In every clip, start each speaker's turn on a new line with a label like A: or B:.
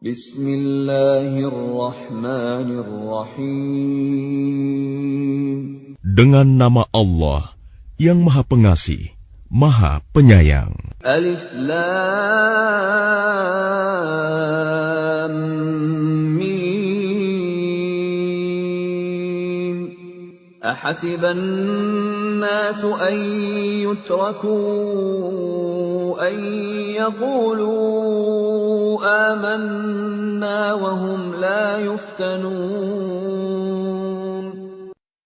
A: Bismillahirrahmanirrahim.
B: Dengan nama Allah yang Maha Pengasih, Maha Penyayang.
A: Alif Lam Mim. Ahasiban nasu an yutraku an yaqulu amanna wa hum la yuftanun.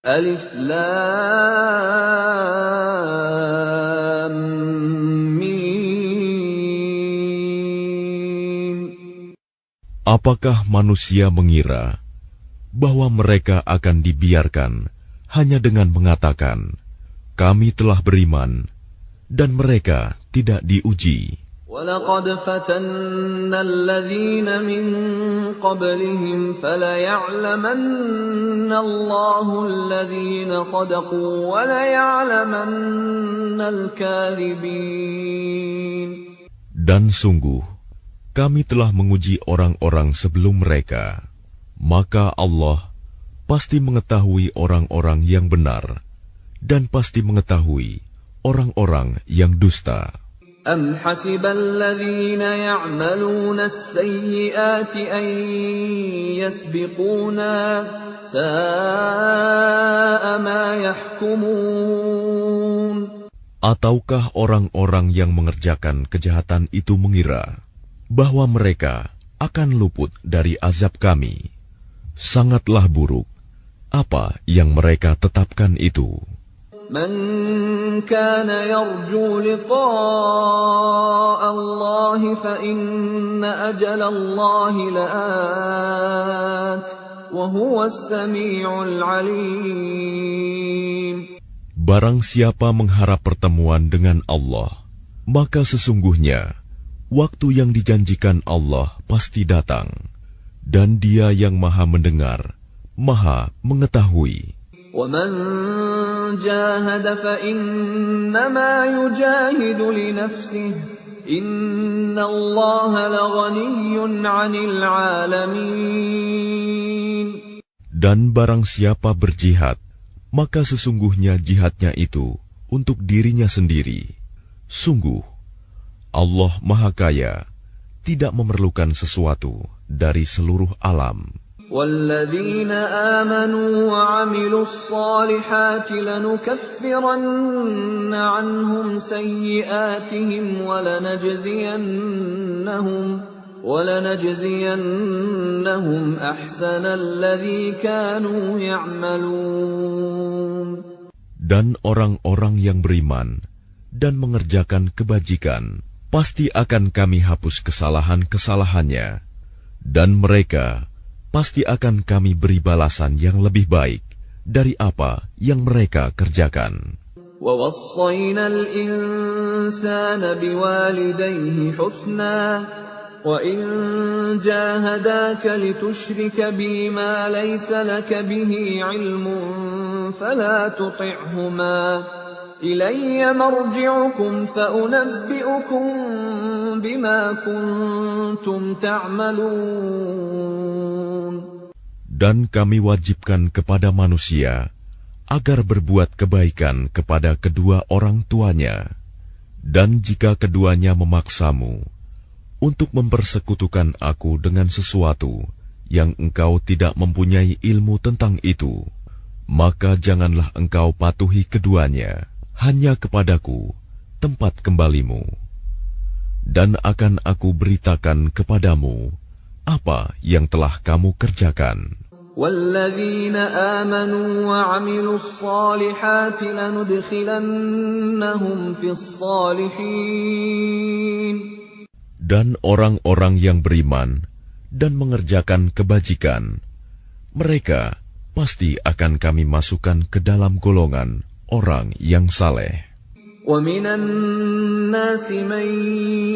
A: Alif Lam Mim.
B: Apakah manusia mengira bahwa mereka akan dibiarkan hanya dengan mengatakan, "Kami telah beriman," dan mereka tidak diuji?
A: وَلَقَدْ فَتَنَّا الَّذِينَ مِن قَبْلِهِمْ فَلَيَعْلَمَنَّ اللَّهُ الَّذِينَ صَدَقُوا وَلَيَعْلَمَنَّ الْكَاذِبِينَ.
B: Dan sungguh, kami telah menguji orang-orang sebelum mereka, maka Allah pasti mengetahui orang-orang yang benar dan pasti mengetahui orang-orang yang dusta.
A: أَمْ حَسِبَ الَّذِينَ يَعْمَلُونَ السَّيِّئَاتِ أَن يَسْبِقُونَا سَاءَ مَا يَحْكُمُونَ.
B: Ataukah orang-orang yang mengerjakan kejahatan itu mengira bahwa mereka akan luput dari azab kami? Sangatlah buruk apa yang mereka tetapkan itu.
A: من كان يرجو لقاء الله فإن أجل الله لآت وهو السميع العليم.
B: Barang siapa mengharap pertemuan dengan Allah, maka sesungguhnya waktu yang dijanjikan Allah pasti datang, dan Dia yang Maha Mendengar, Maha Mengetahui.
A: وَمَنْ جَاهَدَ فَإِنَّمَا يُجَاهِدُ لِنَفْسِهِ إِنَّ اللَّهَ لَغَنِيٌّ عَنِ الْعَالَمِينَ.
B: Dan barang siapa berjihad, maka sesungguhnya jihadnya itu untuk dirinya sendiri. Sungguh, Allah Maha Kaya, tidak memerlukan sesuatu dari seluruh alam.
A: وَالَّذِينَ آمَنُوا وَعَمِلُوا الصَّالِحَاتِ لَنُكَفِّرَنَّ عَنْهُمْ سَيِّئَاتِهِمْ وَلَنَجْزِيَنَّهُمْ أَحْسَنَ الَّذِي كَانُوا يَعْمَلُونَ.
B: Dan orang-orang yang beriman dan mengerjakan kebajikan, pasti akan kami hapus kesalahan-kesalahannya, dan mereka pasti akan kami beri balasan yang lebih baik dari apa yang mereka kerjakan.
A: وَوَصَّيْنَا الْإِنسَانَ بِوَالِدَيْهِ حُسْنًا وَإِنْ جَاهَدَاكَ لِتُشْرِكَ بِي مَا لَيْسَ لَكَ بِهِ عِلْمٌ فَلَا تُطِعْهُمَا إِلَيَّ مَرْجِعُكُمْ فَأُنَبِّئُكُمْ بِمَا كُنْتُمْ تَعْمَلُونَ.
B: Dan kami wajibkan kepada manusia agar berbuat kebaikan kepada kedua orang tuanya, dan jika keduanya memaksamu untuk mempersekutukan aku dengan sesuatu yang engkau tidak mempunyai ilmu tentang itu, maka janganlah engkau patuhi keduanya. Hanya kepadaku tempat kembalimu, dan akan aku beritakan kepadamu apa yang telah kamu kerjakan.
A: وَالَّذِينَ آمَنُوا وَعَمِلُوا الصَّالِحَاتِ لَنُدْخِلَنَّهُمْ فِي الصَّالِحِينَ.
B: Dan orang-orang yang beriman dan mengerjakan kebajikan, mereka pasti akan kami masukkan ke dalam golongan orang yang saleh.
A: وَمِنَ النَّاسِ مَن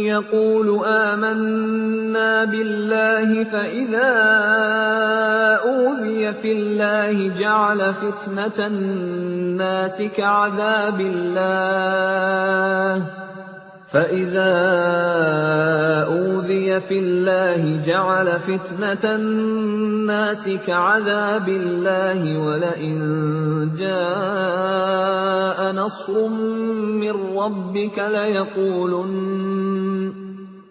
A: يَقُولُ آمَنَّا بِاللَّهِ فَإِذَا أُوذِيَ فِي اللَّهِ جَعَلَ فِتْنَةَ النَّاسِ كَعَذَابِ اللَّهِ فَإِذَا أُوذِيَ أوذي في الله جعل فتنة الناس كعذاب الله ولئن جاء نصر من ربك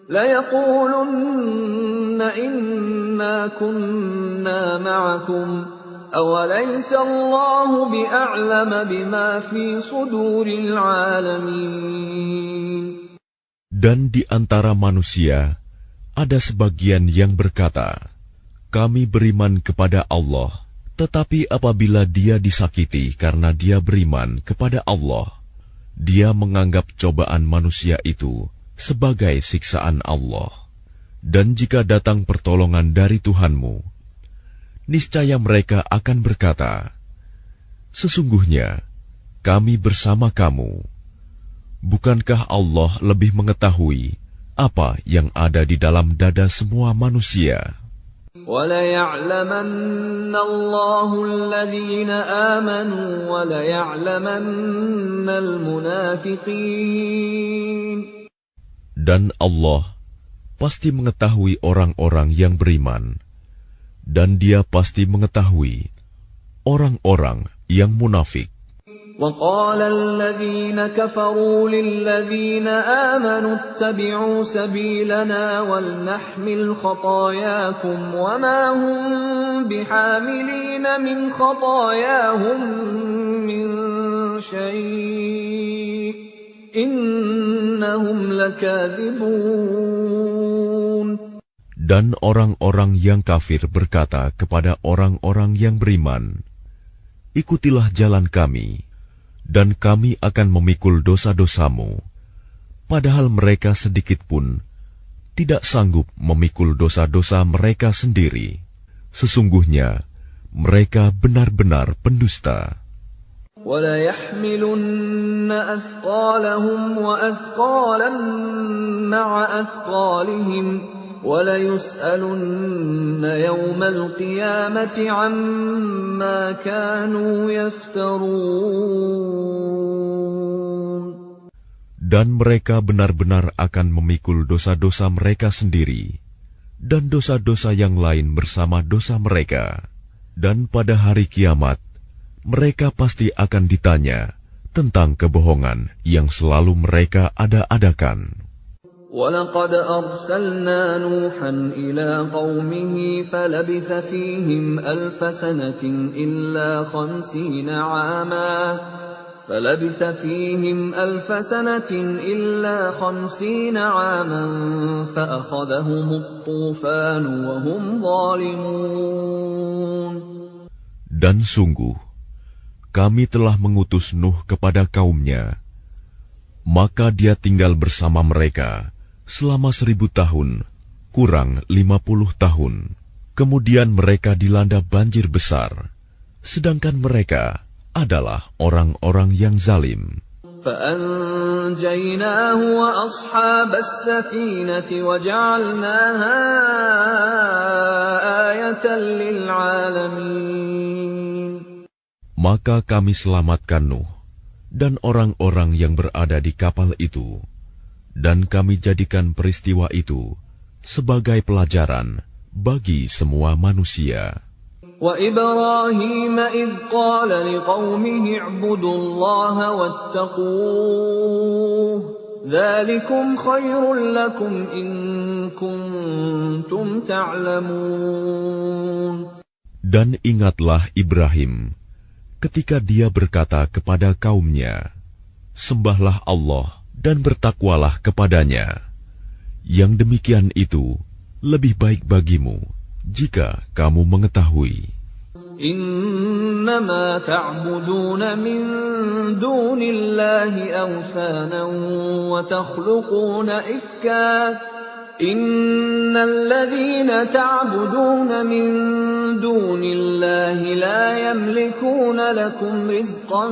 A: ليقولن إنا كنا معكم أوليس الله بأعلم بما في صدور العالمين.
B: Dan di antara manusia ada sebagian yang berkata, kami beriman kepada Allah, tetapi apabila dia disakiti karena dia beriman kepada Allah, dia menganggap cobaan manusia itu sebagai siksaan Allah. Dan jika datang pertolongan dari Tuhanmu, niscaya mereka akan berkata, sesungguhnya kami bersama kamu. Bukankah Allah lebih mengetahui apa yang ada di dalam dada semua manusia?
A: وَلَيَعْلَمَنَّ اللَّهُ الَّذِينَ آمَنُوا وَلَيَعْلَمَنَّ الْمُنَافِقِينَ.
B: Dan Allah pasti mengetahui orang-orang yang beriman, dan Dia pasti mengetahui orang-orang yang munafik.
A: وَقَالَ الَّذِينَ كَفَرُوا لِلَّذِينَ آمَنُوا اتَّبِعُوا سَبِيلَنَا وَلْنَحْمِلْ خَطَايَاكُمْ وَمَا هُمْ بِحَامِلِينَ مِنْ خَطَايَاهُمْ مِنْ شَيْءٍ إِنَّهُمْ لَكَاذِبُونَ.
B: Dan orang-orang yang kafir berkata kepada orang-orang yang beriman, ikutilah jalan kami, dan kami akan memikul dosa-dosamu, padahal mereka sedikit pun tidak sanggup memikul dosa-dosa mereka sendiri. Sesungguhnya mereka benar-benar pendusta.
A: وَلَيَحْمِلُنَّ أَثْقَالَهُمْ وَأَثْقَالًا مَعَ أَثْقَالِهِمْ وَلَيُسْأَلُنَّ يَوْمَ الْقِيَامَةِ عَمَّا كَانُوا يَفْتَرُونَ.
B: Dan mereka benar-benar akan memikul dosa-dosa mereka sendiri, dan dosa-dosa yang lain bersama dosa mereka. Dan pada hari kiamat, mereka pasti akan ditanya tentang kebohongan yang selalu mereka ada-adakan.
A: وَلَقَدْ أَرْسَلْنَا نُوحًا إِلَىٰ قَوْمِهِ فَلَبِثَ فِيهِمْ أَلْفَ سَنَةٍ إِلَّا 50 عَامًا فَأَخَذَهُمُ الطُّوفَانُ وَهُمْ ظَالِمُونَ.
B: Dan sungguh, kami telah mengutus Nuh kepada kaumnya, maka dia tinggal bersama mereka selama 1000 tahun, kurang 50 tahun. Kemudian mereka dilanda banjir besar, sedangkan mereka adalah orang-orang yang zalim.
A: فَأَنْجَيْنَاهُ وَأَصْحَابَ السَّفِينَةِ وَجَعَلْنَاهَا آيَةً لِلْعَالَمِينَ.
B: Maka kami selamatkan Nuh dan orang-orang yang berada di kapal itu, dan kami jadikan peristiwa itu sebagai pelajaran bagi semua manusia.
A: وَإِبْرَاهِيمَ إِذْ قَالَ لِقَوْمِهِ اعْبُدُوا اللَّهَ وَاتَّقُوهُ ذَلِكُمْ خَيْرٌ لَكُمْ إِن كُنتُمْ تَعْلَمُونَ.
B: Dan ingatlah Ibrahim ketika dia berkata kepada kaumnya, sembahlah Allah dan bertakwalah kepadanya. Yang demikian itu lebih baik bagimu jika kamu mengetahui.
A: إِنَّمَا تَعْبُدُونَ مِن دُونِ اللَّهِ أَوْثَانًا وَتَخْلُقُونَ إِفْكًا إِنَّ الَّذِينَ تَعْبُدُونَ مِن دُونِ اللَّهِ لَا يَمْلِكُونَ لَكُمْ رِزْقًا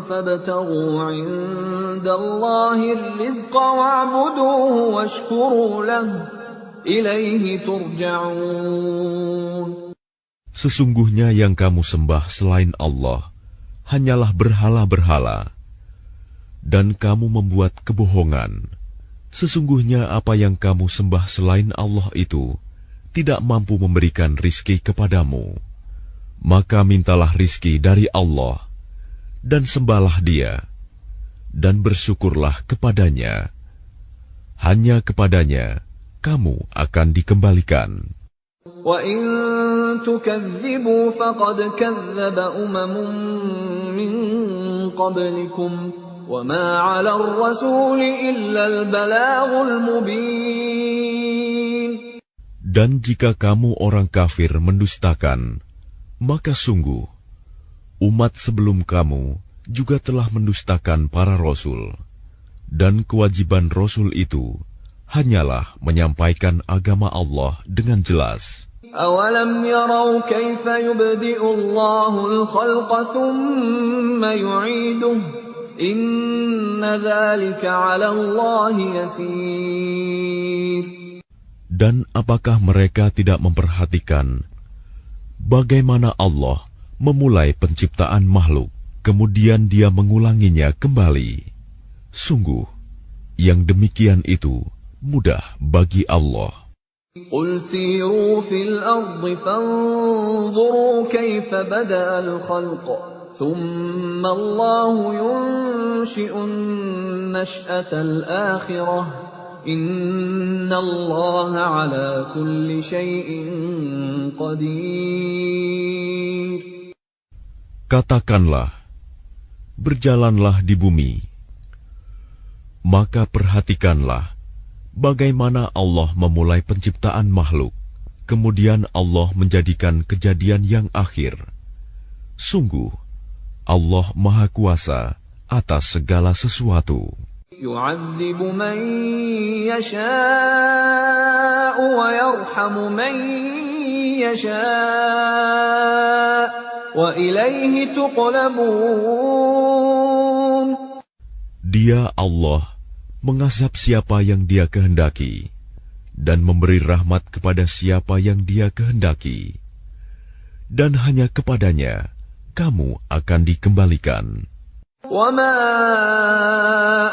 A: فَابْتَغُوا عِندَ اللَّهِ الرِّزْقَ وَاعْبُدُوهُ وَاشْكُرُوا لَهُ إِلَيْهِ تُرْجَعُونَ.
B: Sesungguhnya yang kamu sembah selain Allah hanyalah berhala-berhala, dan kamu membuat kebohongan Sesungguhnya apa yang kamu sembah selain Allah itu tidak mampu memberikan rizki kepadamu. Maka mintalah rizki dari Allah, dan sembahlah Dia, dan bersyukurlah kepadanya. Hanya kepadanya kamu akan dikembalikan.
A: وَإِن تُكَذِّبُوا فَقَدْ كَذَّبَ أُمَمٌ مِّن قَبْلِكُمْ وَمَا عَلَى الرَّسُولِ إِلَّا الْبَلَاغُ الْمُبِينُ.
B: Dan jika kamu orang kafir mendustakan, maka sungguh umat sebelum kamu juga telah mendustakan para rasul, dan kewajiban rasul itu hanyalah menyampaikan agama Allah dengan jelas.
A: أَوَلَمْ يَرَوْا كَيْفَ يُبْدِئُ اللَّهُ الْخَلْقَ ثُمَّ يُعِيدُهُ إِنَّ ذَلِكَ عَلَى اللَّهِ يَسِيرٌ.
B: Dan apakah mereka tidak memperhatikan bagaimana Allah memulai penciptaan makhluk, kemudian Dia mengulanginya kembali? Sungguh, yang demikian itu mudah bagi Allah.
A: قُلْ سِيرُوا فِي الْأَرْضِ فَانظُرُوا كَيْفَ بَدَأَ الْخَلْقَ ثُمَّ اللَّهُ يُنشِئُ النَّشْأَةَ الْآخِرَةَ إِنَّ اللَّهَ عَلَى كُلِّ شَيْءٍ قَدِيرٌ.
B: Katakanlah, berjalanlah di bumi, maka perhatikanlah bagaimana Allah memulai penciptaan makhluk, kemudian Allah menjadikan kejadian yang akhir. Sungguh, Allah Maha Kuasa atas segala sesuatu.
A: يُعَذِّبُ مَن يَشَاءُ وَيَرْحَمُ مَن يَشَاءُ وَإِلَيْهِ تُقْلَبُونَ.
B: Dia Allah mengazab siapa yang Dia kehendaki, dan memberi rahmat kepada siapa yang Dia kehendaki, dan hanya kepadanya kamu akan dikembalikan.
A: وَمَا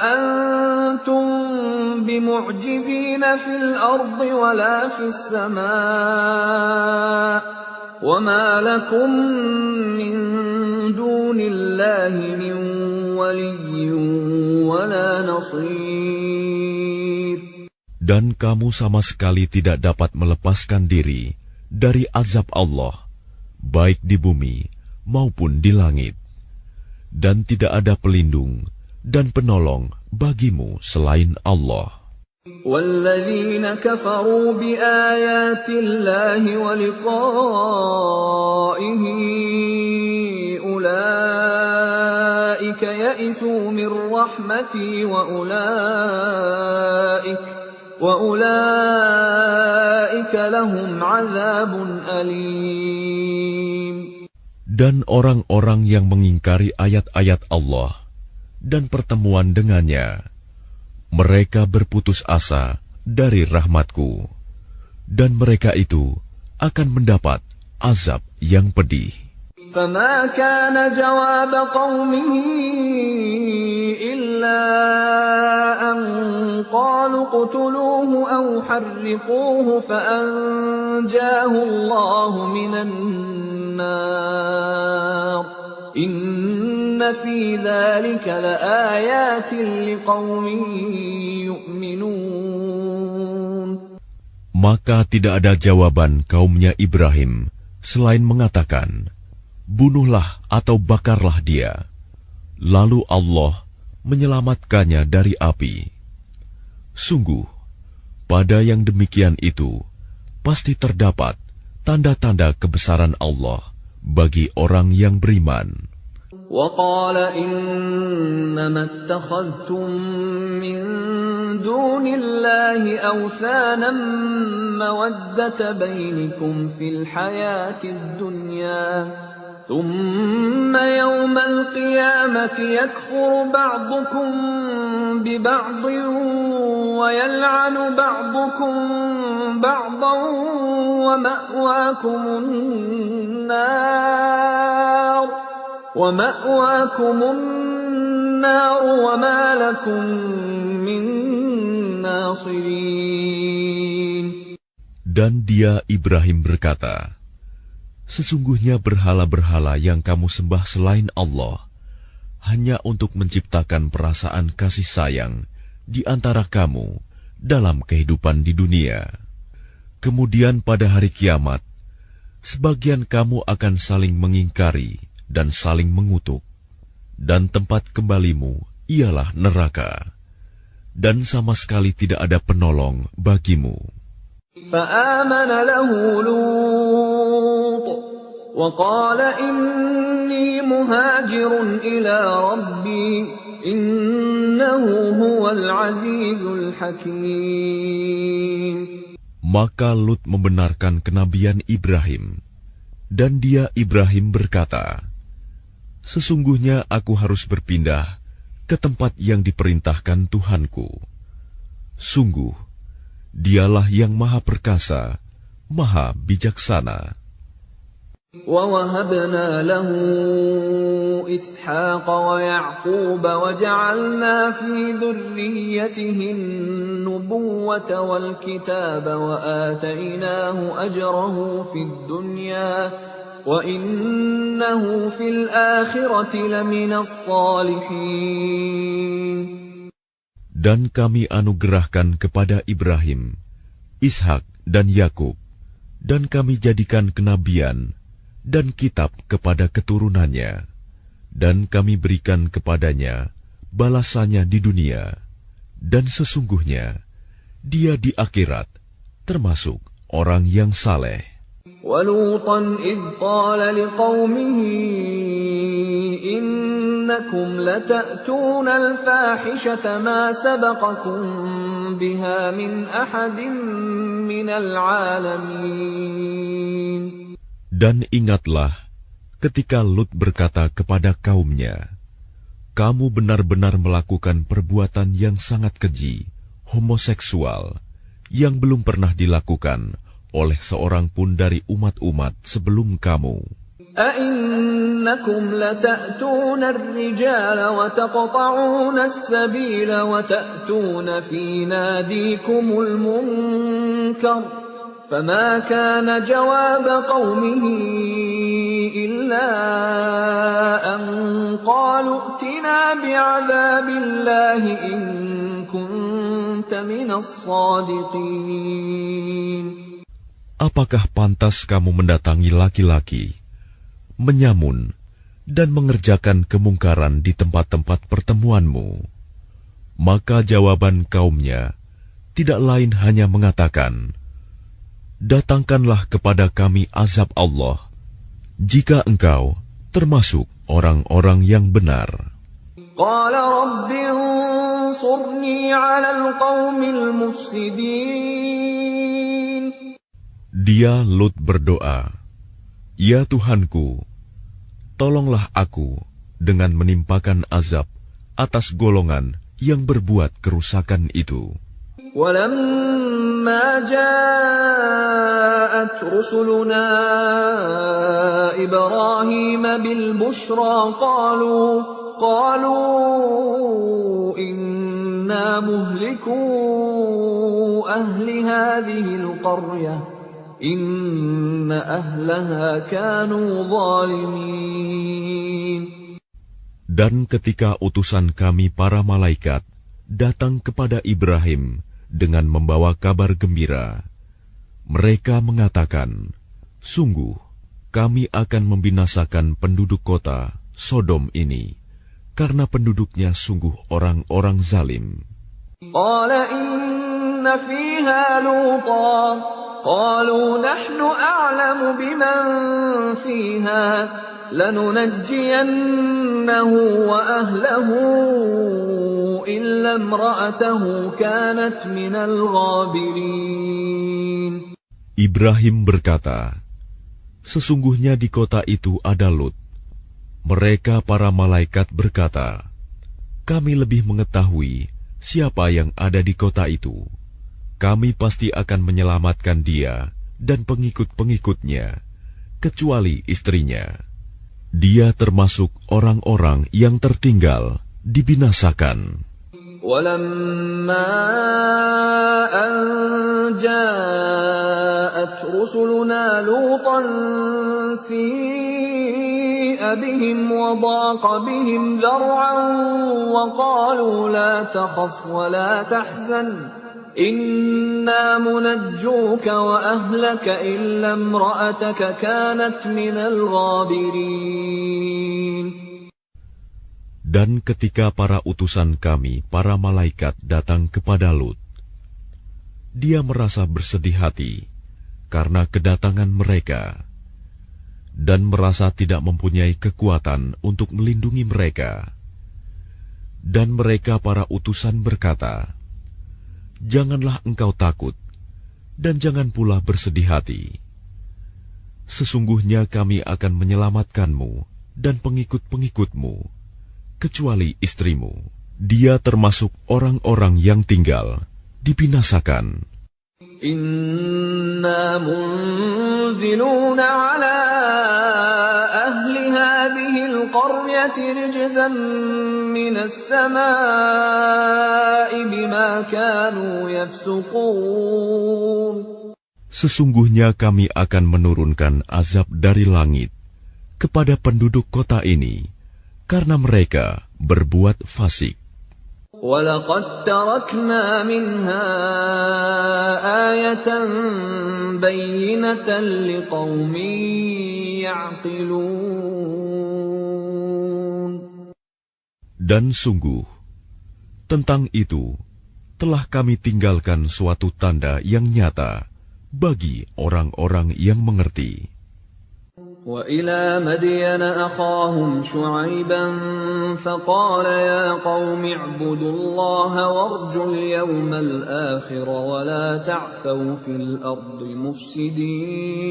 A: أَنْتُمْ بِمُعْجِزِينَ فِي الْأَرْضِ وَلَا فِي السَّمَاءِ وَمَا لَكُمْ مِنْ دُونِ اللَّهِ مِنْ وَلِيٍّ وَلَا نَصِيرٍ.
B: Dan kamu sama sekali tidak dapat melepaskan diri dari azab Allah, baik di bumi maupun di langit. Dan tidak ada pelindung dan penolong bagimu selain Allah.
A: وَالَّذِينَ كَفَرُوا بِآيَاتِ اللَّهِ وَلِقَائِهِ أُولَئِكَ يَئِسُوا مِنْ رَحْمَتِي وَأُولَئِكَ لَهُمْ عَذَابٌ أَلِيمٌ.
B: Dan orang-orang yang mengingkari ayat-ayat Allah dan pertemuan dengannya, mereka berputus asa dari rahmatku, dan mereka itu akan mendapat azab yang pedih.
A: فَمَا كَانَ جَوَابَ قَوْمِهِ إِلَّا أَنْ قَالُوا اقْتُلُوهُ أَوْ حَرِّقُوهُ فَأَنْجَاهُ اللَّهُ مِنَ النَّارِ إِنَّ فِي ذَلِكَ لَآيَاتٍ لِقَوْمٍ يُؤْمِنُونَ.
B: Maka tidak ada jawaban kaumnya Ibrahim selain mengatakan, bunuhlah atau bakarlah dia. Lalu Allah menyelamatkannya dari api. Sungguh, pada yang demikian itu pasti terdapat tanda-tanda kebesaran Allah bagi orang yang beriman.
A: وَقَالَ إِنَّمَا اتَّخَذْتُم مِّن دُونِ اللَّهِ أَوْثَانًا مَّوَدَّةَ بَيْنِكُمْ فِي الْحَيَاةِ الدُّنْيَا ثُمَّ يَوْمَ الْقِيَامَةِ يَكْفُرُ بَعْضُكُم بِبَعْضٍ وَيَلْعَنُ بَعْضُكُم بَعْضًا وَمَأْوَاكُمُ النَّارُ وَمَا لَكُم مِّن الناصرين.
B: Dan dia Ibrahim berkata, sesungguhnya berhala-berhala yang kamu sembah selain Allah hanya untuk menciptakan perasaan kasih sayang di antara kamu dalam kehidupan di dunia. Kemudian pada hari kiamat, sebagian kamu akan saling mengingkari dan saling mengutuk, dan tempat kembalimu ialah neraka, dan sama sekali tidak ada penolong bagimu.
A: فآمن له لوط وقال إني مهاجر إلى ربي إنه هو العزيز الحكيم.
B: Maka Lut membenarkan kenabian Ibrahim, dan dia Ibrahim berkata, sesungguhnya aku harus berpindah ke tempat yang diperintahkan Tuhanku. Sungguh, Dialah yang Maha Perkasa, Maha Bijaksana.
A: وَوَهَبْنَا لَهُ إِسْحَاقَ وَيَعْقُوبَ وَجَعَلْنَا فِي ذُرِّيَّتِهِ النُّبُوَّةَ وَالْكِتَابَ وَآتَيْنَاهُ أَجْرَهُ فِي الدُّنْيَا وَإِنَّهُ فِي الْآخِرَةِ لَمِنَ الصَّالِحِينَ.
B: Dan kami anugerahkan kepada Ibrahim, Ishak dan Yakub, dan kami jadikan kenabian dan kitab kepada keturunannya, dan kami berikan kepadanya balasannya di dunia, dan sesungguhnya dia di akhirat termasuk orang yang saleh.
A: وَلُوطًا إِذْ قَالَ لِقَوْمِهِ إِنَّكُمْ لَتَأْتُونَ الْفَاحِشَةَ مَا سَبَقَكُمْ بِهَا مِنْ أَحَدٍ مِنَ الْعَالَمِينَ.
B: Dan ingatlah ketika Lut berkata kepada kaumnya, kamu benar-benar melakukan perbuatan yang sangat keji, homoseksual, yang belum pernah dilakukan oleh seorang pun dari umat-umat sebelum kamu.
A: أَإِنَّكُمْ لَتَأْتُونَ الرِّجَالَ وَتَقْطَعُونَ السَّبِيلَ وَتَأْتُونَ فِي نَادِيكُمُ الْمُنكَرَ فَمَا كَانَ جَوَابَ قَوْمِهِ إِلَّا أَن قَالُوا ائْتِنَا بِعَذَابِ اللَّهِ إِن كُنتَ مِنَ الصَّادِقِينَ.
B: Apakah pantas kamu mendatangi laki-laki, menyamun, dan mengerjakan kemungkaran di tempat-tempat pertemuanmu? Maka jawaban kaumnya tidak lain hanya mengatakan, datangkanlah kepada kami azab Allah, jika engkau termasuk orang-orang yang benar.
A: قَالَ رَبِّ انصُرْنِي عَلَى الْقَوْمِ الْمُفْسِدِينَ.
B: Dia Lut berdoa, ya Tuhanku, tolonglah aku dengan menimpakan azab atas golongan yang berbuat kerusakan itu.
A: وَلَمَّا جَاءَتْ رُسُلُنَا إِبْرَاهِيمَ بِالْبُشْرَى قَالُوا إِنَّا مُهْلِكُو أَهْلِ هَذِهِ الْقَرْيَةِ إِنَّ أَهْلَهَا كَانُوا ظَالِمِينَ.
B: Dan ketika utusan kami para malaikat datang kepada Ibrahim dengan membawa kabar gembira, mereka mengatakan, sungguh kami akan membinasakan penduduk kota Sodom ini, karena penduduknya sungguh orang-orang zalim.
A: قَالَ إِنَّ فِيهَا لُوطًا قَالُوا نَحْنُ أَعْلَمُ بِمَنْ فِيهَا لَنُنَجِّيَنَّهُ وَأَهْلَهُ إِلَّا امْرَأَتَهُ كَانَتْ مِنَ الْغَابِرِينَ.
B: Ibrahim berkata, sesungguhnya di kota itu ada Lut. Mereka para malaikat berkata, kami lebih mengetahui siapa yang ada di kota itu. Kami pasti akan menyelamatkan dia dan pengikut-pengikutnya, kecuali istrinya. Dia termasuk orang-orang yang tertinggal, dibinasakan.
A: ولما أن جاءت رسلنا لوطا سيء بهم وضاق بهم ذرعا وقالوا لا تخف ولا تحزن إنا منجوك وأهلك إلا امرأتك كانت من الغابرين.
B: Dan ketika para utusan kami, para malaikat datang kepada Lut, dia merasa bersedih hati karena kedatangan mereka, dan merasa tidak mempunyai kekuatan untuk melindungi mereka. Dan mereka para utusan berkata, "Janganlah engkau takut, dan jangan pula bersedih hati. Sesungguhnya kami akan menyelamatkanmu dan pengikut-pengikutmu, kecuali istrimu. Dia termasuk orang-orang yang tinggal, dibinasakan.
A: Inna munziluna ala ahli hadhihi al-qaryati rijzan minas samaa'i bima kanu yafsuqun."
B: Sesungguhnya kami akan menurunkan azab dari langit kepada penduduk kota ini karena mereka berbuat fasik.
A: وَلَقَدْ تَرَكْنَا مِنْهَا آيَةً بَيِّنَةً لِقَوْمٍ يَعْقِلُونَ.
B: Dan sungguh, tentang itu telah kami tinggalkan suatu tanda yang nyata bagi orang-orang yang mengerti.
A: وَإِلَى مَدْيَنَ أَخَاهُمْ شُعَيْبًا فَقَالَ يَا قَوْمِ اعْبُدُوا اللَّهَ وَارْجُوا الْيَوْمَ الْآخِرَ وَلَا تَعْثَوْا فِي الْأَرْضِ مُفْسِدِينَ.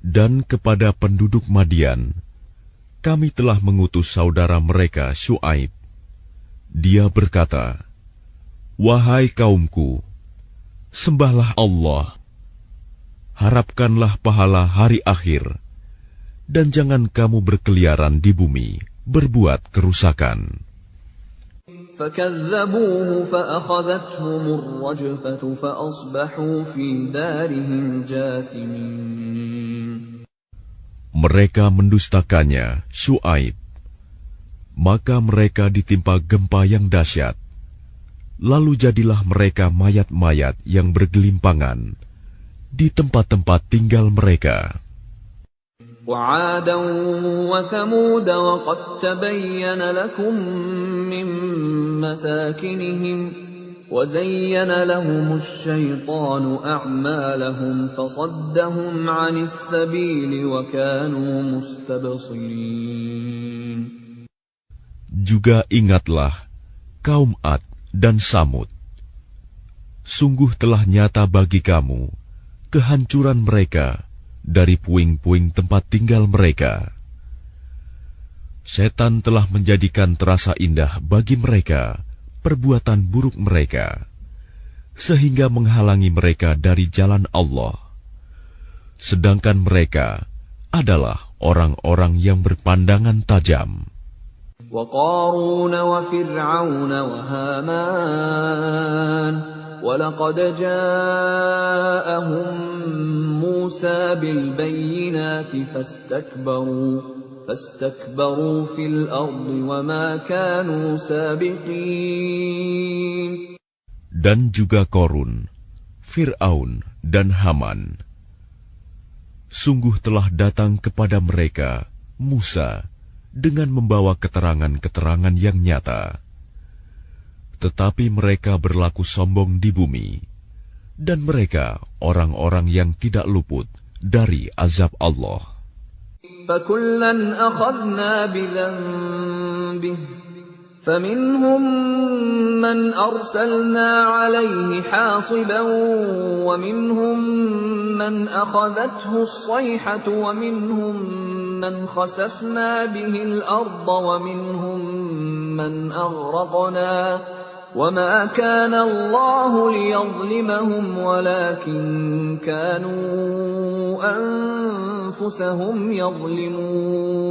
B: Dan kepada penduduk Madian, kami telah mengutus saudara mereka Syuaib. Dia berkata, "Wahai kaumku, sembahlah Allah, harapkanlah pahala hari akhir, dan jangan kamu berkeliaran di bumi, berbuat kerusakan."
A: فَكَذَّبُوهُ فَأَخَذَتْهُمُ الرَّجْفَةُ فَأَصْبَحُوا فِي دَارِهِمْ جَاثِمِينَ.
B: Mereka mendustakannya, Syuaib, maka mereka ditimpa gempa yang dahsyat. Lalu jadilah mereka mayat-mayat yang bergelimpangan di tempat-tempat tinggal mereka.
A: وَعَادًا وَثَمُودَ وَقَدْ تَبَيَّنَ لَكُم مِّن مَّسَاكِنِهِمْ وَزَيَّنَ لَهُمُ الشَّيْطَانُ أَعْمَالَهُمْ فَصَدَّهُمْ عَنِ السَّبِيلِ وَكَانُوا مُسْتَبْصِرِينَ.
B: Juga ingatlah kaum Ad dan Samud. Sungguh telah nyata bagi kamu kehancuran mereka dari puing-puing tempat tinggal mereka. Setan telah menjadikan terasa indah bagi mereka perbuatan buruk mereka, sehingga menghalangi mereka dari jalan Allah. Sedangkan mereka adalah orang-orang yang berpandangan tajam.
A: وَقَارُونَ وَفِرْعَوْنَ وَهَامَانَ وَلَقَدْ جَاءَهُم مُّوسَى بِالْبَيِّنَاتِ فَاسْتَكْبَرُوا فِي الْأَرْضِ وَمَا كَانُوا سَابِقِينَ.
B: Dan juga Korun, Fir'aun dan Haman. Sungguh telah datang kepada mereka Musa dengan membawa keterangan-keterangan yang nyata. Tetapi mereka berlaku sombong di bumi, dan mereka orang-orang yang tidak luput dari azab Allah.
A: فَكُلًّا أَخَذْنَا بِذَنبِهِ فَمِنْهُمْ مَنْ أَرْسَلْنَا عَلَيْهِ حَاصِبًا وَمِنْهُمْ مَنْ أَخَذَتْهُ الصَّيْحَةُ وَمِنْهُمْ مَنْ خَسَفْنَا بِهِ الْأَرْضَ وَمِنْهُمْ مَنْ أَغْرَقْنَا وَمَا كَانَ اللَّهُ لِيَظْلِمَهُمْ وَلَكِنْ كَانُوا أَنفُسَهُمْ يَظْلِمُونَ.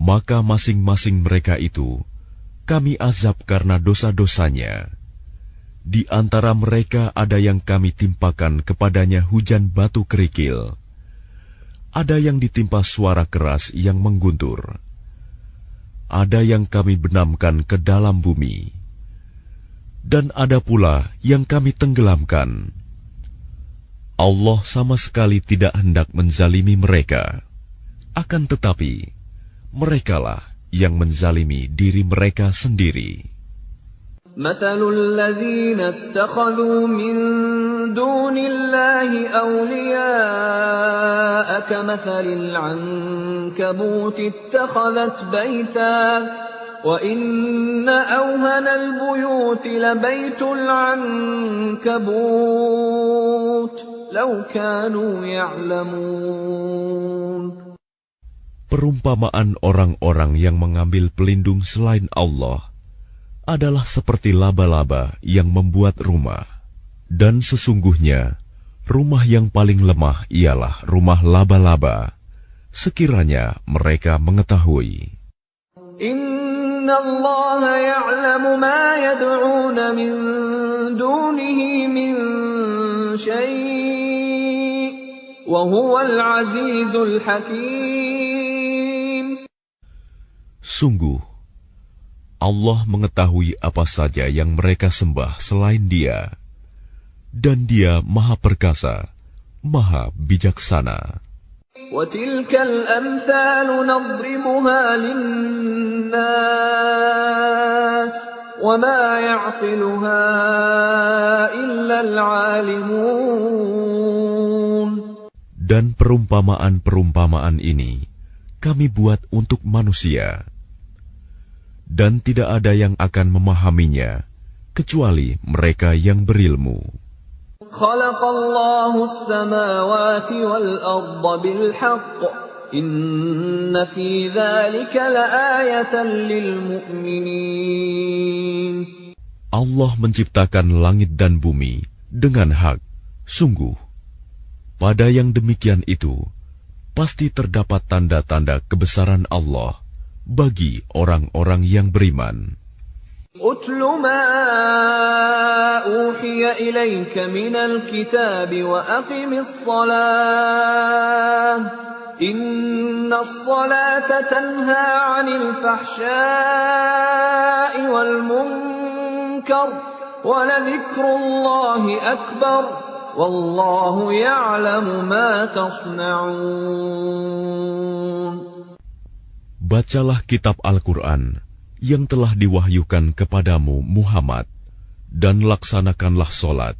B: Maka masing-masing mereka itu kami azab karena dosa-dosanya. Di antara mereka ada yang kami timpakan kepadanya hujan batu kerikil. Ada yang ditimpa suara keras yang mengguntur. Ada yang kami benamkan ke dalam bumi. Dan ada pula yang kami tenggelamkan. Allah sama sekali tidak hendak menzalimi mereka. Akan tetapi, merekalah yang menzalimi diri mereka sendiri.
A: مثل الذين اتخذوا من دون الله أولياء كمثل العنكبوت اتخذت بيتا وإن أوهن البيوت لبيت العنكبوت لو كانوا يعلمون.
B: Perumpamaan orang-orang yang mengambil pelindung selain Allah adalah seperti laba-laba yang membuat rumah. Dan sesungguhnya, rumah yang paling lemah ialah rumah laba-laba, sekiranya mereka mengetahui.
A: Inna Allah ya'lamu ma yad'una min dunihi min syai' wa huwal azizul hakim.
B: Sungguh, Allah mengetahui apa saja yang mereka sembah selain Dia, dan Dia Maha Perkasa, Maha Bijaksana.
A: وَتِلْكَ الْأَمْثَالُ نَضْرِبُهَا لِلنَّاسِ وَمَا يَعْقِلُهَا إِلَّا الْعَالِمُونَ.
B: Dan perumpamaan-perumpamaan ini kami buat untuk manusia. Dan tidak ada yang akan memahaminya kecuali mereka yang berilmu.
A: Khalaqallahu as-samawati wal-ardha bil-haqq. Inna fi dzalika laayatan lil-mu'minin.
B: Allah menciptakan langit dan bumi dengan hak. Sungguh, pada yang demikian itu pasti terdapat tanda-tanda kebesaran Allah bagi orang-orang yang beriman.
A: Utlu ma uhiya ilayka minal kitab wa aqimis salah. Innas salata tanha 'anil fahsya'i wal munkar wa ladhikrullahi akbar. Wallahu ya'lamu ma tasna'un.
B: Bacalah kitab Al-Quran yang telah diwahyukan kepadamu Muhammad, dan laksanakanlah solat.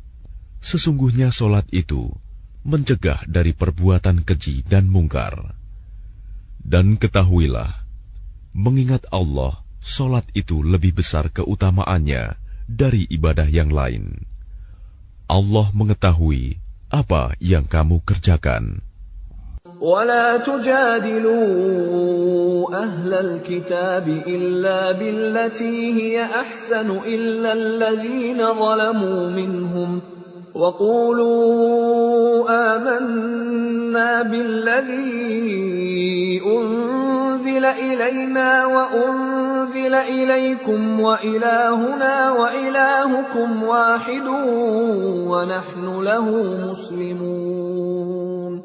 B: Sesungguhnya solat itu mencegah dari perbuatan keji dan mungkar. Dan ketahuilah, mengingat Allah, solat itu lebih besar keutamaannya dari ibadah yang lain. Allah mengetahui apa yang kamu kerjakan.
A: ولا تجادلوا أهل الكتاب إلا بالتي هي أحسن إلا الذين ظلموا منهم وقولوا آمنا بالذي أنزل إلينا وأنزل إليكم وإلهنا وإلهكم واحد ونحن له مسلمون.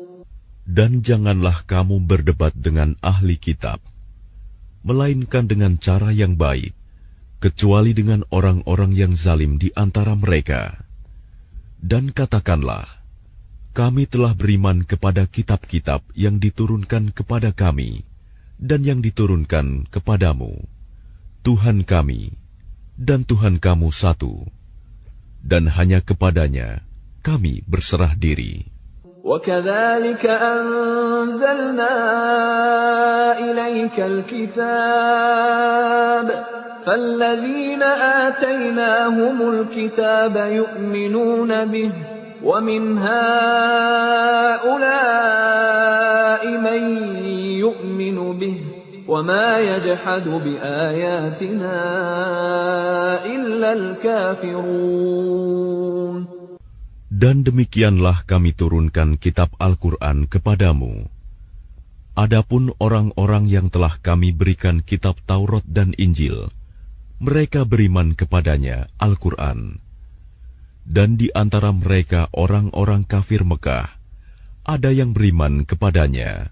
B: Dan janganlah kamu berdebat dengan ahli kitab, melainkan dengan cara yang baik, kecuali dengan orang-orang yang zalim di antara mereka. Dan katakanlah, kami telah beriman kepada kitab-kitab yang diturunkan kepada kami, dan yang diturunkan kepadamu. Tuhan kami, dan Tuhan kamu satu, dan hanya kepadanya kami berserah diri.
A: وَكَذَلِكَ أَنزَلْنَا إِلَيْكَ الْكِتَابَ فَالَّذِينَ آتَيْنَاهُمُ الْكِتَابَ يُؤْمِنُونَ بِهِ وَمِنْ هَؤُلَاءِ مَن يُؤْمِنُ بِهِ وَمَا يَجْحَدُ بِآيَاتِنَا إِلَّا الْكَافِرُونَ.
B: Dan demikianlah kami turunkan kitab Al-Quran kepadamu. Adapun orang-orang yang telah kami berikan kitab Taurat dan Injil, mereka beriman kepadanya, Al-Quran. Dan di antara mereka orang-orang kafir Mekah, ada yang beriman kepadanya.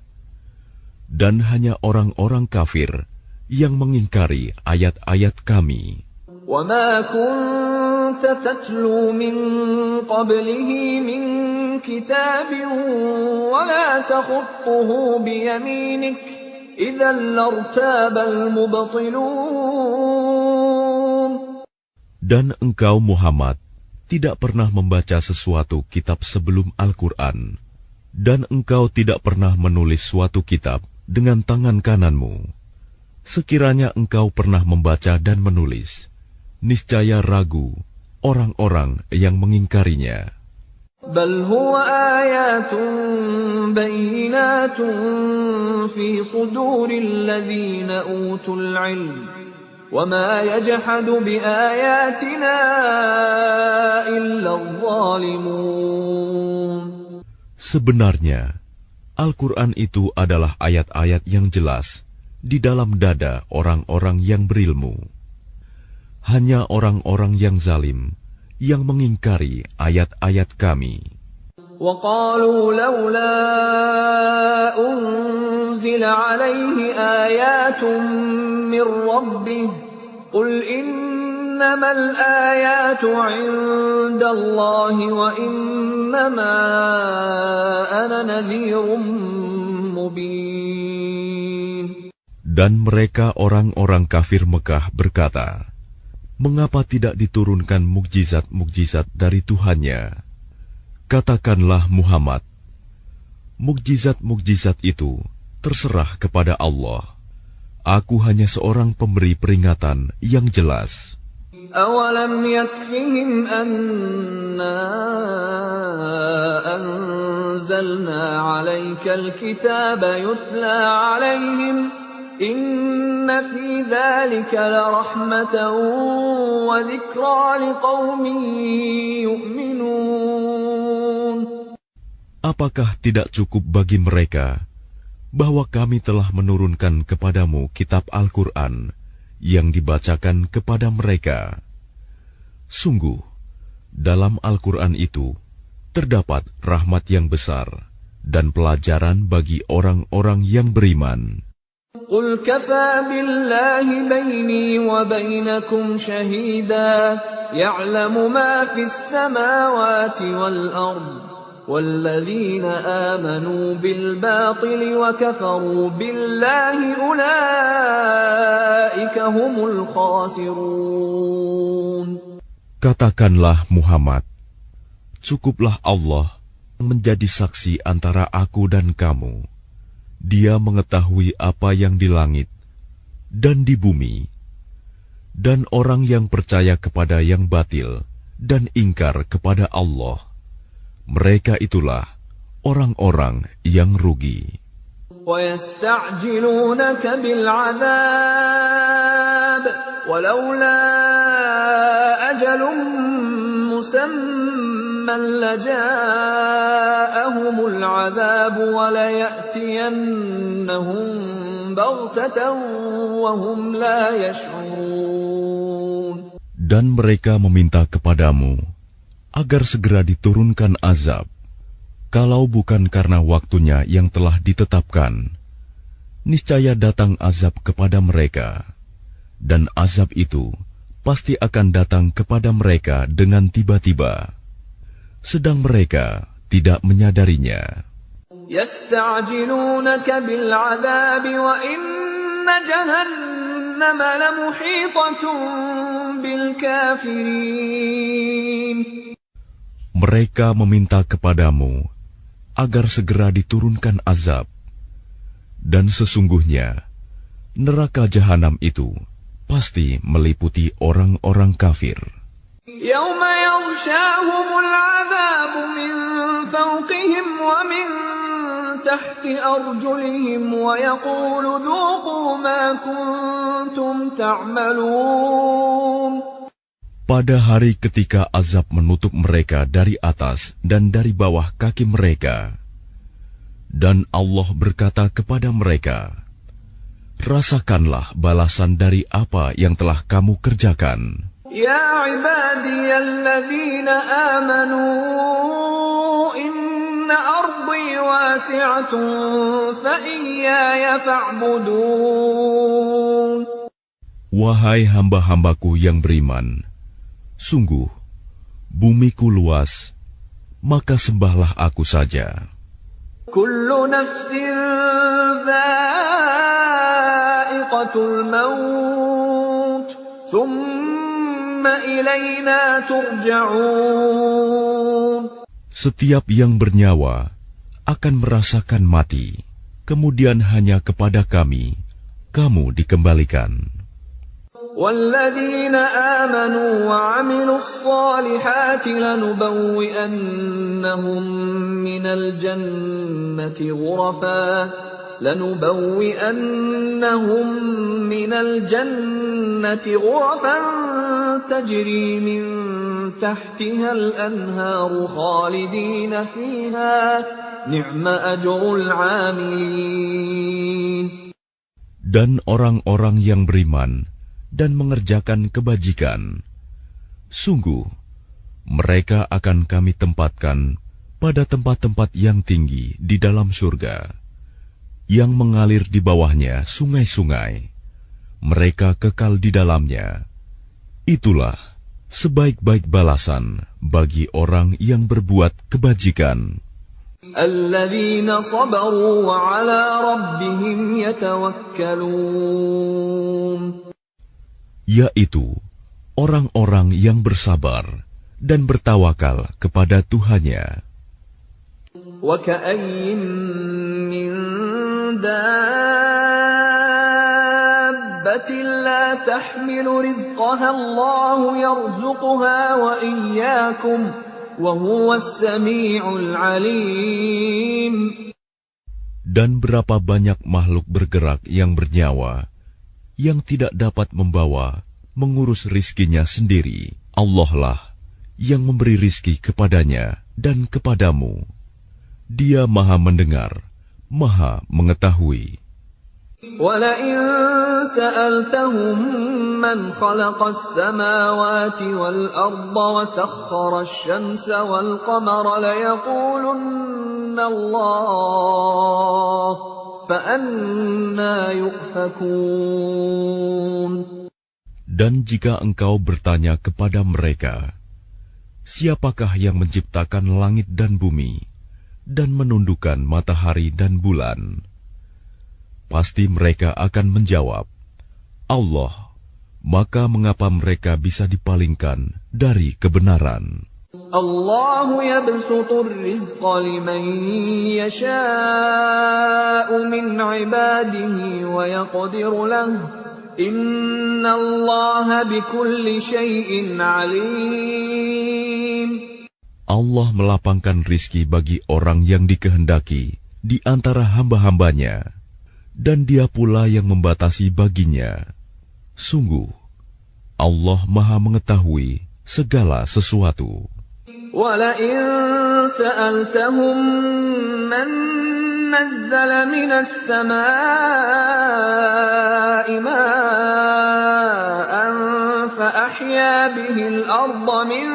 B: Dan hanya orang-orang kafir yang mengingkari ayat-ayat kami.
A: وَمَا كُنْتَ تَتْلُو مِنْ قَبْلِهِ مِنْ كِتَابٍ وَلَا تَخُطُّهُ بِيَمِينِكَ إِذًا لَارْتَابَ الْمُبْطِلُونَ.
B: Dan engkau Muhammad tidak pernah membaca sesuatu kitab sebelum Al-Quran, dan engkau tidak pernah menulis suatu kitab dengan tangan kananmu. Sekiranya engkau pernah membaca dan menulis, niscaya ragu orang-orang yang mengingkarinya.
A: بَلْ هُوَ آيَاتٌ بَيِّنَاتٌ فِي صُدُورِ الَّذِينَ أُوتُوا الْعِلْمَ وَمَا يَجْحَدُ بِآيَاتِنَا إِلَّا الظَّالِمُونَ.
B: Sebenarnya, Al-Quran itu adalah ayat-ayat yang jelas di dalam dada orang-orang yang berilmu. Hanya orang-orang yang zalim yang mengingkari ayat-ayat kami.
A: وَقَالُوا لَوْلَا أُنْزِلَ عَلَيْهِ آيَاتٌ مِّن رَّبِّهِ قُلْ إِنَّمَا الْآيَاتُ عِندَ اللَّهِ وَإِنَّمَا أَنَا نَذِيرٌ مُّبِينٌ.
B: Dan mereka orang-orang kafir Mekah berkata, mengapa tidak diturunkan mukjizat-mukjizat dari Tuhannya? Katakanlah Muhammad, mukjizat-mukjizat itu terserah kepada Allah. Aku hanya seorang pemberi peringatan yang jelas.
A: أَوَلَمْ يَكْفِهِمْ أَنَّا أَنزَلْنَا عَلَيْكَ الْكِتَابَ يُتْلَى عَلَيْهِمْ إِنَّ فِي ذَلِكَ لَرَحْمَةً وَذِكْرَى لِقَوْمٍ يُؤْمِنُونَ.
B: Apakah tidak cukup bagi mereka bahwa kami telah menurunkan kepadamu kitab Al-Quran yang dibacakan kepada mereka? Sungguh, dalam Al-Quran itu terdapat rahmat yang besar dan pelajaran bagi orang-orang yang beriman.
A: قُلْ كَفَى بِاللَّهِ بَيْنِي وَبَيْنَكُمْ شَهِيدًا يَعْلَمُ مَا فِي السَّمَاوَاتِ وَالْأَرْضِ وَالَّذِينَ آمَنُوا بِالْبَاطِلِ وَكَفَرُوا بِاللَّهِ أُولَئِكَ هُمُ الْخَاسِرُونَ.
B: Katakanlah Muhammad, cukuplah Allah menjadi saksi antara aku dan kamu. Dia mengetahui apa yang di langit dan di bumi, dan orang yang percaya kepada yang batil dan ingkar kepada Allah, mereka itulah orang-orang yang rugi.
A: وَيَسْتَعْجِلُونَكَ بِالْعَذَابِ وَلَوْلَا أَجَلٌ مُّسَمًّى لَّجَاءَهُمُ الْعَذَابُ وَلَيَأْتِيَنَّهُم بَغْتَةً وَهُمْ لَا يَشْعُرُونَ.
B: Dan mereka meminta kepadamu agar segera diturunkan azab, kalau bukan karena waktunya yang telah ditetapkan, niscaya datang azab kepada mereka, dan azab itu pasti akan datang kepada mereka dengan tiba-tiba, sedang mereka tidak menyadarinya.
A: يَسْتَعْجِلُونَكَ بِالْعَذَابِ وَإِنَّ جَهَنَّمَ لَمُحِيطَةٌ بِالْكَافِرِينَ.
B: Mereka meminta kepadamu agar segera diturunkan azab, dan sesungguhnya neraka jahanam itu pasti meliputi orang-orang kafir.
A: يَوْمَ يَغْشَاهُمُ الْعَذَابُ مِنْ فَوْقِهِمْ وَمِنْ تَحْتِ أَرْجُلِهِمْ وَيَقُولُ ذُوقُوا مَا كُنْتُمْ تَعْمَلُونَ.
B: Pada hari ketika azab menutup mereka dari atas dan dari bawah kaki mereka, dan Allah berkata kepada mereka, rasakanlah balasan dari apa yang telah kamu kerjakan.
A: Ya ibadiyalladzina amanu inna ardi wasi'atun fa iyaya fa'budun.
B: Wahai hamba-hambaku yang beriman, sungguh bumiku luas, maka sembahlah aku saja.
A: Kullu nafsin dha'iqatul maut, thumma ilayna turja'un.
B: Setiap yang bernyawa akan merasakan mati, kemudian hanya kepada kami kamu dikembalikan.
A: وَالَّذِينَ آمَنُوا وَعَمِلُوا الصَّالِحَاتِ لَنُبَوِّئَنَّهُم مِّنَ الْجَنَّةِ غُرَفًا تَجْرِي مِن تَحْتِهَا الْأَنْهَارُ خَالِدِينَ فِيهَا نِعْمَ أَجْرُ الْعَامِلِينَ.
B: Dan orang-orang yang beriman dan mengerjakan kebajikan, sungguh mereka akan kami tempatkan pada tempat-tempat yang tinggi di dalam surga, yang mengalir di bawahnya sungai-sungai. Mereka kekal di dalamnya. Itulah sebaik-baik balasan bagi orang yang berbuat kebajikan.
A: Alladzina sabaru wa ala rabbihim yatawakkalun.
B: Yaitu orang-orang yang bersabar dan bertawakal kepada Tuhannya.
A: Wa ka'ayyin min dabbatin la tahmilu rizqaha Allahu yarzuquha wa iyyakum wa huwas sami'ul 'alim.
B: Dan berapa banyak makhluk bergerak yang bernyawa yang tidak dapat membawa, mengurus rizkinya sendiri. Allah lah yang memberi rizki kepadanya dan kepadamu. Dia maha mendengar, maha mengetahui.
A: وَلَئِن سَأَلْتَهُم مَّنْ خَلَقَ السَّمَاوَاتِ وَالْأَرْضَ وَسَخَّرَ الشَّمْسَ وَالْقَمَرَ لَيَقُولُنَّ اللَّهُ فَأَنَّىٰ يُؤْفَكُونَ. Dan
B: jika engkau bertanya kepada mereka, siapakah yang menciptakan langit dan bumi dan menundukkan matahari dan bulan? Pasti mereka akan menjawab, Allah. Maka mengapa mereka bisa dipalingkan dari kebenaran?
A: Allahu yabsutur rizqa liman yasha'u min ibadihi wa yaqdiru lahu. Inna Allaha bikulli syai'in alim.
B: Allah melapangkan rizki bagi orang yang dikehendaki di antara hamba-hambanya, dan Dia pula yang membatasi baginya. Sungguh, Allah Maha mengetahui segala sesuatu.
A: وَلَئِن سَأَلْتَهُم مَّن نَّزَّلَ مِنَ السَّمَاءِ مَاءً فَأَحْيَا بِهِ الْأَرْضَ مِن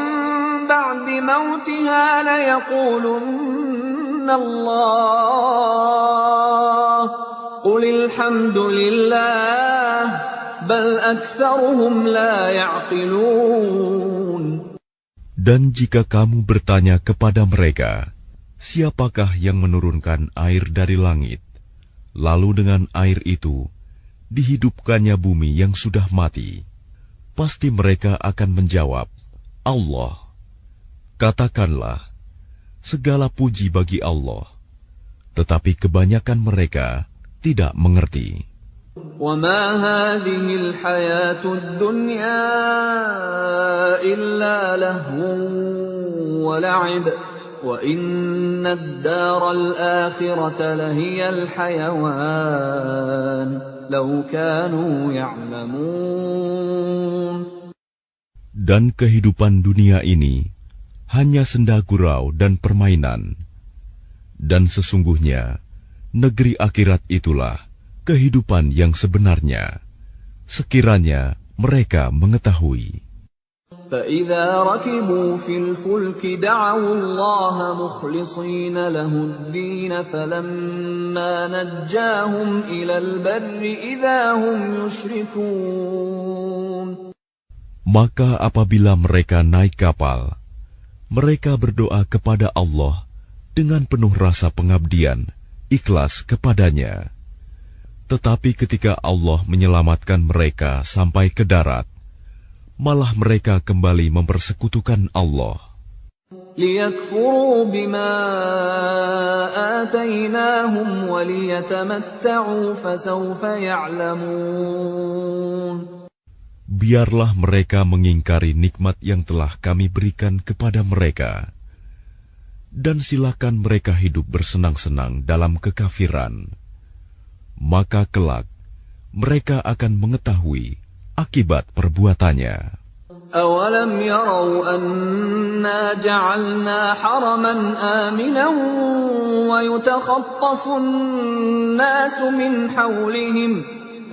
A: بَعْدِ مَوْتِهَا لَيَقُولُنَّ اللَّهُ قُلِ الْحَمْدُ لِلَّهِ بَلْ أَكْثَرُهُمْ لَا يَعْقِلُونَ.
B: Dan jika kamu bertanya kepada mereka, siapakah yang menurunkan air dari langit, lalu dengan air itu dihidupkannya bumi yang sudah mati? Pasti mereka akan menjawab, Allah. Katakanlah, segala puji bagi Allah, tetapi kebanyakan mereka tidak mengerti.
A: وَمَا هَٰذِهِ الْحَيَاةُ الدُّنْيَا إِلَّا لَهْوٌ وَلَعِبٌ وَإِنَّ الدَّارَ الْآخِرَةَ لَهِيَ الْحَيَوَانُ لَوْ كَانُوا يَعْلَمُونَ.
B: Dan kehidupan dunia ini hanya senda gurau dan permainan, dan sesungguhnya negeri akhirat itulah kehidupan yang sebenarnya, sekiranya mereka mengetahui.
A: فَإِذَا رَكِبُوا فِي الْفُلْكِ دَعَوُا اللَّهَ مُخْلِصِينَ لَهُ الدِّينَ فَلَمَّا نَجَّاهُمْ إِلَى الْبَرِّ إِذَا هُمْ يُشْرِكُونَ.
B: Maka apabila mereka naik kapal, mereka berdoa kepada Allah dengan penuh rasa pengabdian, ikhlas kepadanya. Tetapi ketika Allah menyelamatkan mereka sampai ke darat, malah mereka kembali mempersekutukan Allah.
A: لِيَكْفُرُوا بِمَا آتَيْنَاهُمْ وَلِيَتَمَتَّعُوا فَسَوْفَ يَعْلَمُونَ.
B: Biarlah mereka mengingkari nikmat yang telah kami berikan kepada mereka, dan silakan mereka hidup bersenang-senang dalam kekafiran. Maka kelak mereka akan mengetahui akibat perbuatannya.
A: أَوَلَمْ يَرَوْا أَنَّا جَعَلْنَا حَرَمًا آمِنًا وَيُتَخَطَّفُ النَّاسُ مِنْ حَوْلِهِمْ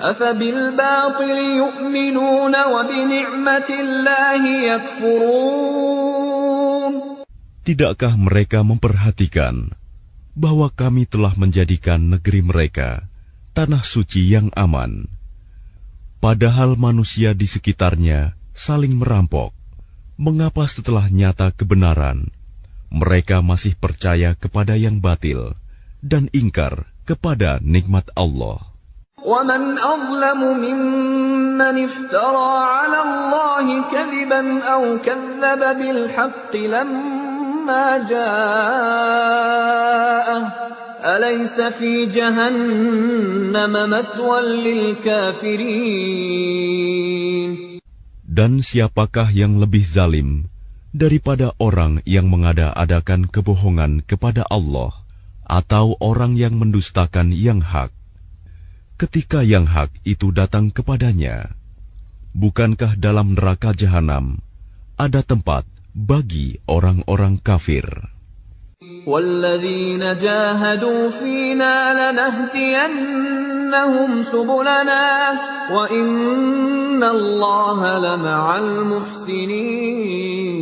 A: أَفَبِالْبَاطِلِ يُؤْمِنُونَ وَبِنِعْمَةِ اللَّهِ يَكْفُرُونَ.
B: Tidakkah mereka memperhatikan bahwa kami telah menjadikan negeri mereka tanah suci yang aman, padahal manusia di sekitarnya saling merampok? Mengapa setelah nyata kebenaran, mereka masih percaya kepada yang batil dan ingkar kepada nikmat Allah?
A: وَمَنْ أَظْلَمُ مِمَّنِ افْتَرَى عَلَى اللَّهِ كَذِبًا أَوْ كَذَّبَ بِالْحَقِّ لَمَّا جَاءَهُ أَلَيْسَ فِي جَهَنَّمَ مَثْوًى لِلْكَافِرِينَ.
B: Dan siapakah yang lebih zalim daripada orang yang mengada-adakan kebohongan kepada Allah atau orang yang mendustakan yang hak? Ketika yang hak itu datang kepadanya, bukankah dalam neraka jahanam ada tempat bagi orang-orang kafir?
A: وَالَّذِينَ جَاهَدُوا فِينَا لَنَهْدِيَنَّهُمْ سُبُلَنَا وَإِنَّ اللَّهَ لَمَعَ الْمُحْسِنِينَ.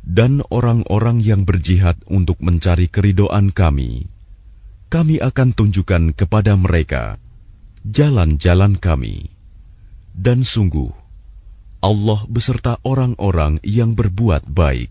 B: Dan orang-orang yang berjihad untuk mencari keridhaan kami akan tunjukkan kepada mereka jalan-jalan kami. Dan sungguh, Allah beserta orang-orang yang berbuat baik.